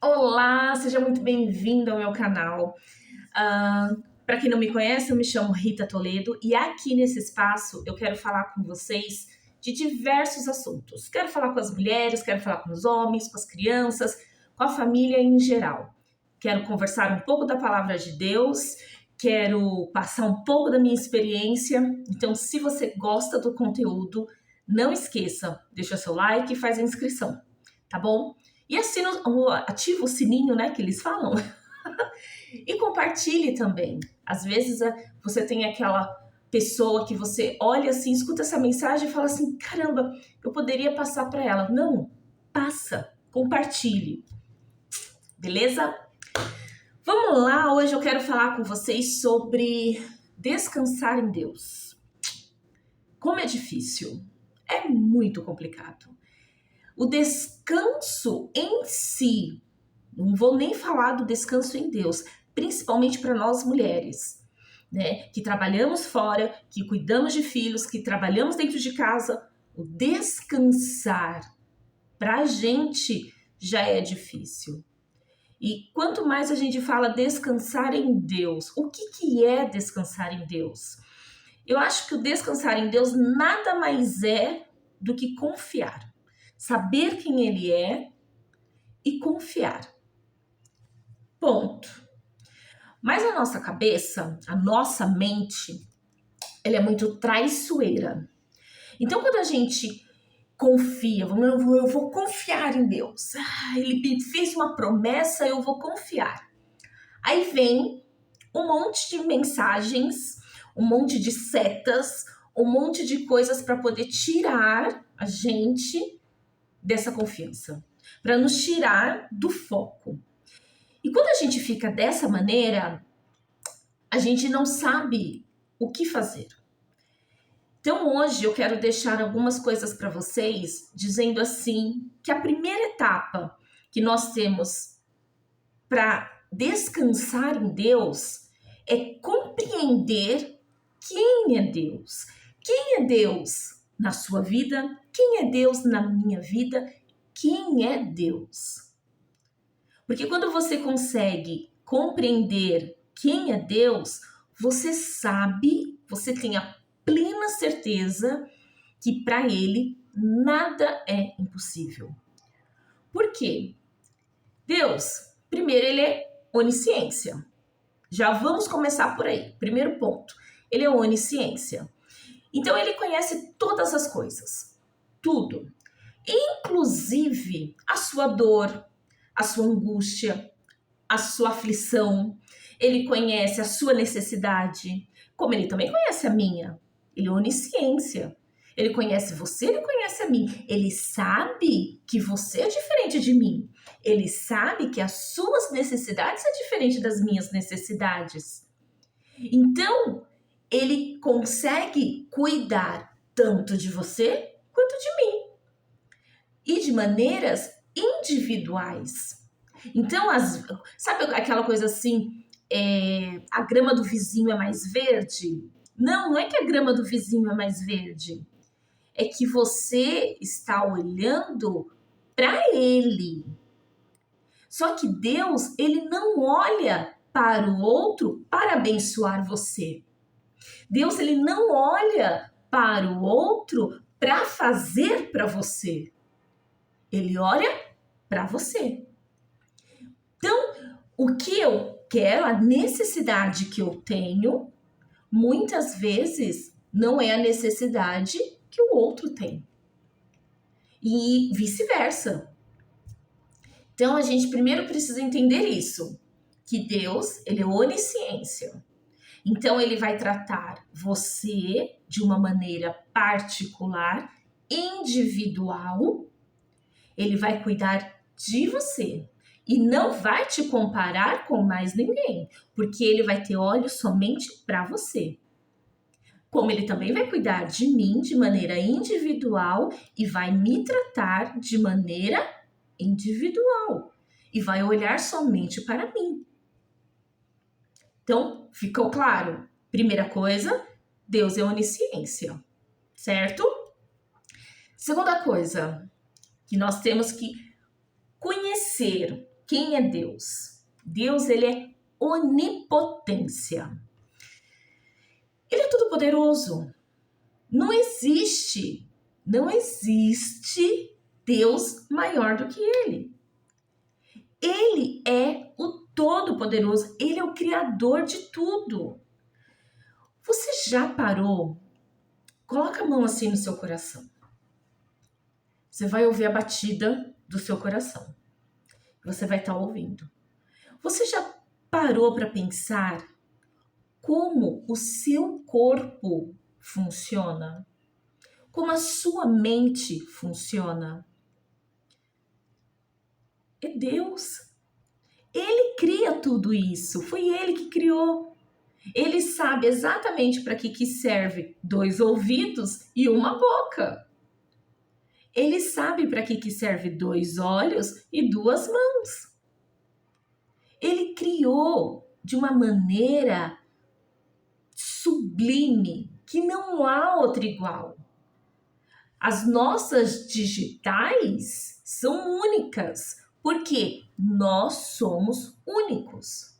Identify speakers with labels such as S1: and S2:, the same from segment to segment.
S1: Olá, seja muito bem-vindo ao meu canal. Para quem não me conhece, eu me chamo Rita Toledo e aqui nesse espaço eu quero falar com vocês de diversos assuntos. Quero falar com as mulheres, quero falar com os homens, com as crianças, com a família em geral. Quero conversar um pouco da palavra de Deus, quero passar um pouco da minha experiência. Então, se você gosta do conteúdo, não esqueça, deixa seu like e faz a inscrição, tá bom? E ativa o sininho, né, que eles falam. E compartilhe também. Às vezes você tem aquela pessoa que você olha assim, escuta essa mensagem e fala assim, caramba, eu poderia passar para ela. Não, passa, compartilhe. Beleza? Vamos lá, hoje eu quero falar com vocês sobre descansar em Deus. Como é difícil, é muito complicado. O descanso em si, não vou nem falar do descanso em Deus, principalmente para nós mulheres, né? Que trabalhamos fora, que cuidamos de filhos, que trabalhamos dentro de casa. O descansar para a gente já é difícil. E quanto mais a gente fala descansar em Deus, o que é descansar em Deus? Eu acho que o descansar em Deus nada mais é do que confiar. Saber quem Ele é e confiar. Ponto. Mas a nossa cabeça, a nossa mente, ela é muito traiçoeira. Então, quando a gente confia, eu vou confiar em Deus. Ele me fez uma promessa, eu vou confiar. Aí vem um monte de mensagens, um monte de setas, um monte de coisas para poder tirar a gente dessa confiança, para nos tirar do foco. E quando a gente fica dessa maneira, a gente não sabe o que fazer. Então hoje eu quero deixar algumas coisas para vocês, dizendo assim, que a primeira etapa que nós temos para descansar em Deus é compreender quem é Deus. Quem é Deus na sua vida? Quem é Deus na minha vida? Quem é Deus? Porque quando você consegue compreender quem é Deus, você sabe, você tem a plena certeza que para Ele nada é impossível. Por quê? Deus, primeiro, Ele é onisciência. Já vamos começar por aí. Primeiro ponto, Ele é onisciência. Então, Ele conhece todas as coisas, tudo, inclusive a sua dor, a sua angústia, a sua aflição. Ele conhece a sua necessidade, como Ele também conhece a minha. Ele é onisciência. Ele conhece você, Ele conhece a mim. Ele sabe que você é diferente de mim. Ele sabe que as suas necessidades são diferentes das minhas necessidades. Então, Ele consegue cuidar tanto de você quanto de mim. E de maneiras individuais. Então, sabe aquela coisa assim, a grama do vizinho é mais verde? Não é que a grama do vizinho é mais verde. É que você está olhando para ele. Só que Deus, ele não olha para o outro para abençoar você. Deus, ele não olha para o outro para fazer para você. Ele olha para você. Então, o que eu quero, a necessidade que eu tenho, muitas vezes não é a necessidade que o outro tem. E vice-versa. Então, a gente primeiro precisa entender isso, que Deus, ele é onisciência. Então, ele vai tratar você de uma maneira particular, individual. Ele vai cuidar de você e não vai te comparar com mais ninguém, porque ele vai ter olhos somente para você. Como ele também vai cuidar de mim de maneira individual e vai me tratar de maneira individual e vai olhar somente para mim. Então, ficou claro? Primeira coisa, Deus é onisciência, certo? Segunda coisa que nós temos que conhecer Quem é Deus? Deus, ele é onipotência. Ele é todo poderoso. Não existe Deus maior do que ele. Ele é o todo-poderoso, ele é o criador de tudo. Você já parou? Coloca a mão assim no seu coração. Você vai ouvir a batida do seu coração. Você vai estar ouvindo. Você já parou para pensar como o seu corpo funciona? Como a sua mente funciona? É Deus. Ele cria tudo isso. Foi ele que criou. Ele sabe exatamente para que serve 2 ouvidos e uma boca. Ele sabe para que serve 2 olhos e 2 mãos. Ele criou de uma maneira sublime que não há outra igual. As nossas digitais são únicas, porque nós somos únicos.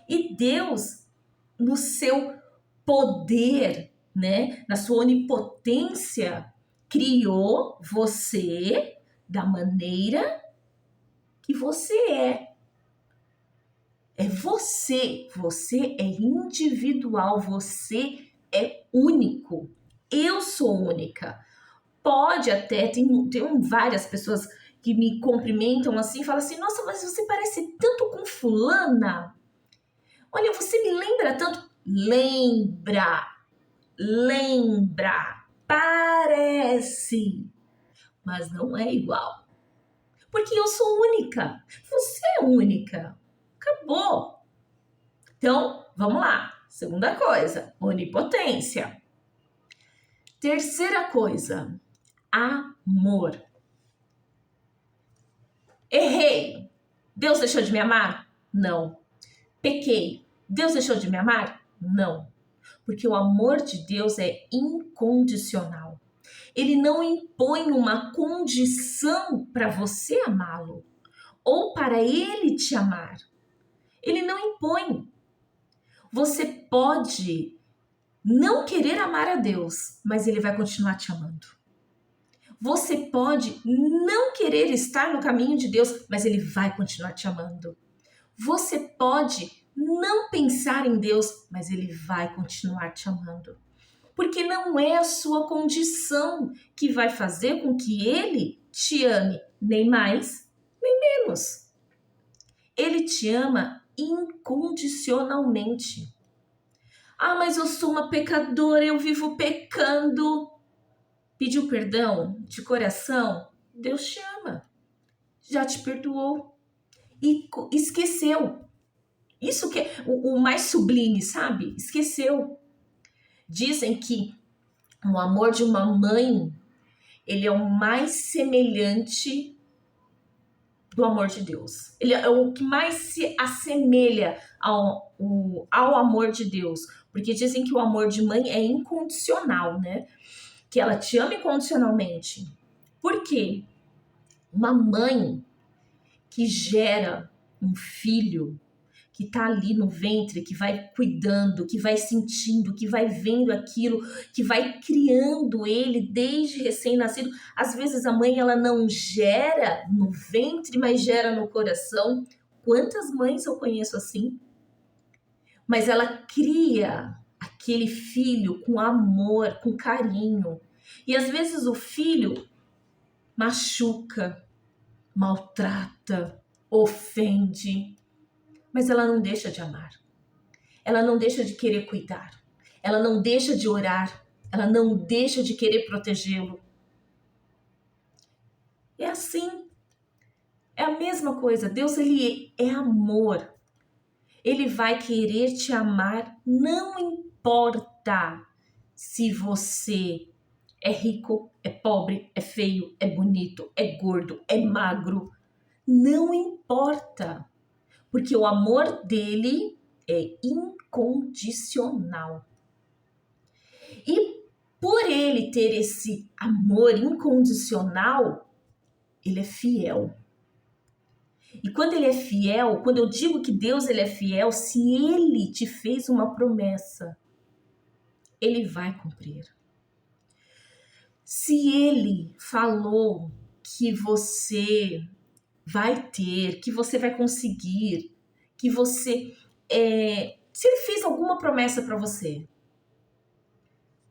S1: E Deus, no seu poder, né, na sua onipotência, criou você da maneira que você é. É você é individual, você é único. Eu sou única. Pode até, tem várias pessoas que me cumprimentam assim, falam assim, nossa, mas você parece tanto com fulana. Olha, você me lembra tanto. Lembra, parece, mas não é igual. Porque eu sou única, você é única. Acabou. Então, vamos lá. Segunda coisa, onipotência. Terceira coisa, amor. Errei. Deus deixou de me amar? Não. Pequei. Deus deixou de me amar? Não. Porque o amor de Deus é incondicional. Ele não impõe uma condição para você amá-lo ou para ele te amar. Ele não impõe. Você pode não querer amar a Deus, mas ele vai continuar te amando. Você pode não querer estar no caminho de Deus, mas ele vai continuar te amando. Você pode não pensar em Deus, mas ele vai continuar te amando. Porque não é a sua condição que vai fazer com que ele te ame, nem mais, nem menos. Ele te ama incondicionalmente. Ah, mas eu sou uma pecadora, eu vivo pecando. Pediu perdão de coração? Deus te ama. Já te perdoou. E esqueceu. Isso que é o mais sublime, sabe? Esqueceu. Dizem que o amor de uma mãe, ele é o mais semelhante do amor de Deus. Ele é o que mais se assemelha ao amor de Deus. Porque dizem que o amor de mãe é incondicional, né? Que ela te ama incondicionalmente. Por quê? Uma mãe que gera um filho que tá ali no ventre, que vai cuidando, que vai sentindo, que vai vendo aquilo, que vai criando ele desde recém-nascido. Às vezes a mãe ela não gera no ventre, mas gera no coração. Quantas mães eu conheço assim? Mas ela cria aquele filho com amor, com carinho. E às vezes o filho machuca, maltrata, ofende, mas ela não deixa de amar. Ela não deixa de querer cuidar. Ela não deixa de orar. Ela não deixa de querer protegê-lo. É assim. É a mesma coisa. Deus, ele é amor. Ele vai querer te amar, não importa se você é rico, é pobre, é feio, é bonito, é gordo, é magro. Não importa. Porque o amor dele é incondicional. E por ele ter esse amor incondicional, ele é fiel. E quando ele é fiel, quando eu digo que Deus ele é fiel, se ele te fez uma promessa, ele vai cumprir. Se ele falou que você vai ter, que você vai conseguir, que você... se ele fez alguma promessa para você,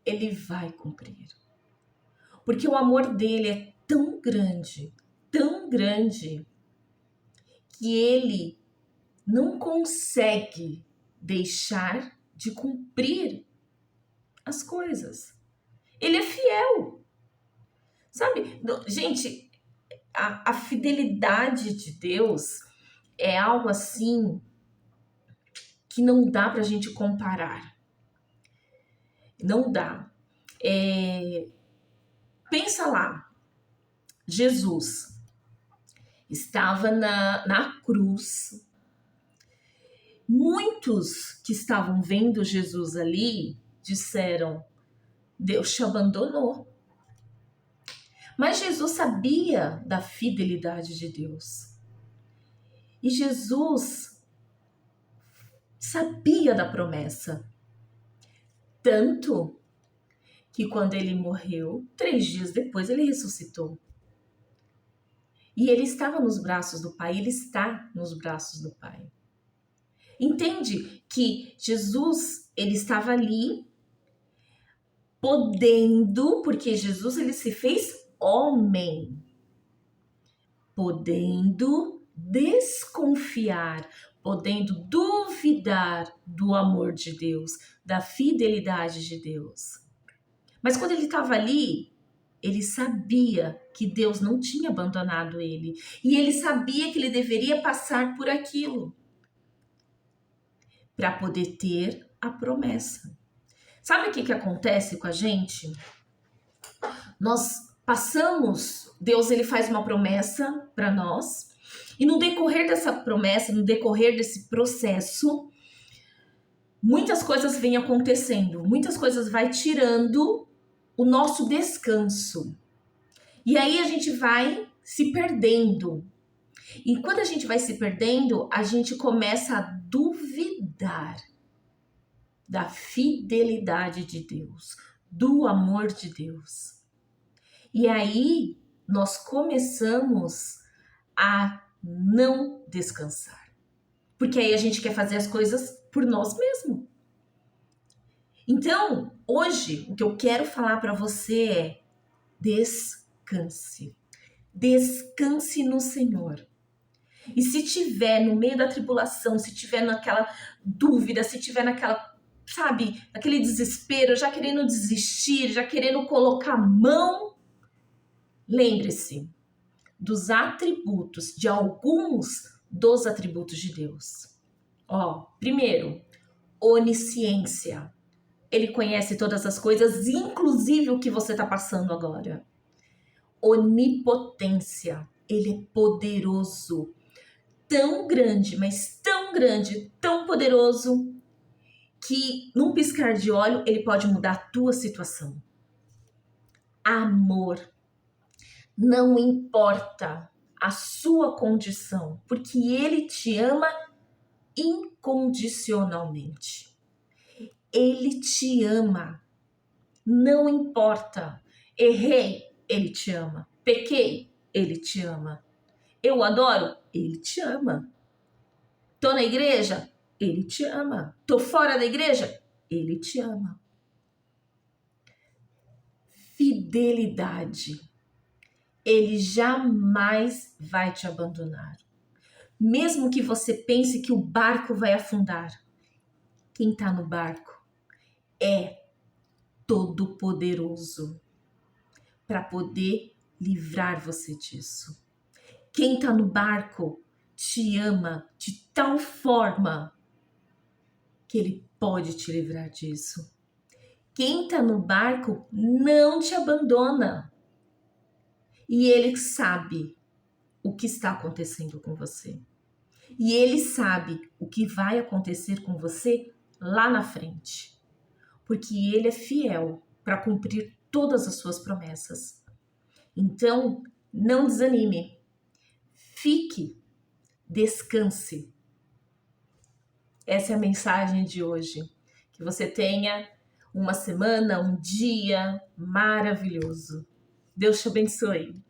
S1: ele vai cumprir. Porque o amor dele é tão grande, que ele não consegue deixar de cumprir as coisas. Ele é fiel. Sabe? Gente, a fidelidade de Deus é algo assim que não dá pra gente comparar. Não dá. Pensa lá, Jesus estava na cruz. Muitos que estavam vendo Jesus ali disseram: Deus te abandonou. Mas Jesus sabia da fidelidade de Deus. E Jesus sabia da promessa. Tanto que quando ele morreu, 3 dias depois ele ressuscitou. E ele estava nos braços do Pai, ele está nos braços do Pai. Entende que Jesus, ele estava ali podendo, porque Jesus ele se fez homem, podendo desconfiar, podendo duvidar do amor de Deus, da fidelidade de Deus. Mas quando ele estava ali, ele sabia que Deus não tinha abandonado ele. E ele sabia que ele deveria passar por aquilo para poder ter a promessa. Sabe o que acontece com a gente? Nós passamos, Deus ele faz uma promessa para nós, e no decorrer dessa promessa, no decorrer desse processo, muitas coisas vêm acontecendo, muitas coisas vai tirando o nosso descanso. E aí a gente vai se perdendo. E quando a gente vai se perdendo, a gente começa a duvidar da fidelidade de Deus, do amor de Deus. E aí nós começamos a não descansar. Porque aí a gente quer fazer as coisas por nós mesmos. Então, hoje, o que eu quero falar para você é: descanse. Descanse no Senhor. E se tiver no meio da tribulação, se tiver naquela dúvida, se tiver naquela, sabe, naquele desespero, já querendo desistir, já querendo colocar a mão, lembre-se dos atributos, de alguns dos atributos de Deus. Primeiro, onisciência. Ele conhece todas as coisas, inclusive o que você está passando agora. Onipotência. Ele é poderoso. Tão grande, mas tão grande, tão poderoso, que num piscar de olho ele pode mudar a tua situação. Amor. Não importa a sua condição, porque ele te ama incondicionalmente. Ele te ama. Não importa. Errei, ele te ama. Pequei, ele te ama. Eu adoro, ele te ama. Tô na igreja, ele te ama. Tô fora da igreja, ele te ama. Fidelidade. Ele jamais vai te abandonar. Mesmo que você pense que o barco vai afundar, quem está no barco é todo-poderoso para poder livrar você disso. Quem está no barco te ama de tal forma que ele pode te livrar disso. Quem está no barco não te abandona. E ele sabe o que está acontecendo com você. E ele sabe o que vai acontecer com você lá na frente. Porque ele é fiel para cumprir todas as suas promessas. Então, não desanime. Fique descanse. Essa é a mensagem de hoje. Que você tenha uma semana, um dia maravilhoso. Deus te abençoe.